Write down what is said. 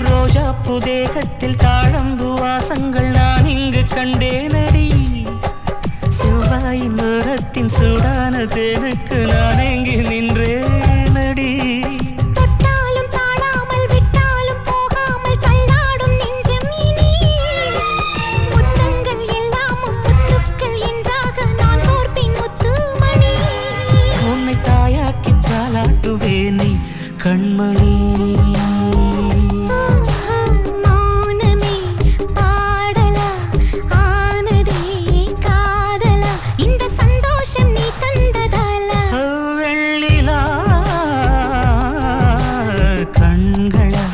ரோஜா புதேகத்தில் தாழம்பு வாசங்கள் நான் இங்கு கண்டேனடி. செவ்வாயின் ஓரத்தின் சூடான தேனுக்கு நான் எங்கு நின்றேனடி. தொட்டாலும் தாழாமல் விட்டாலும் போகாமல் தள்ளாடும் நெஞ்சம் இனி. முத்தங்கள் எல்லாமும் முத்துக்கள் என்றாக நான் கோர்ப்பின் முத்துமணி. உன்னை தாயாக்கி தாலாட்டுவேனே கண்மணி. மௌனமே பாடலா ஆனதே காதலா, இந்த சந்தோஷம் நீ தந்ததாலா. வெள்ளிலா கண்களா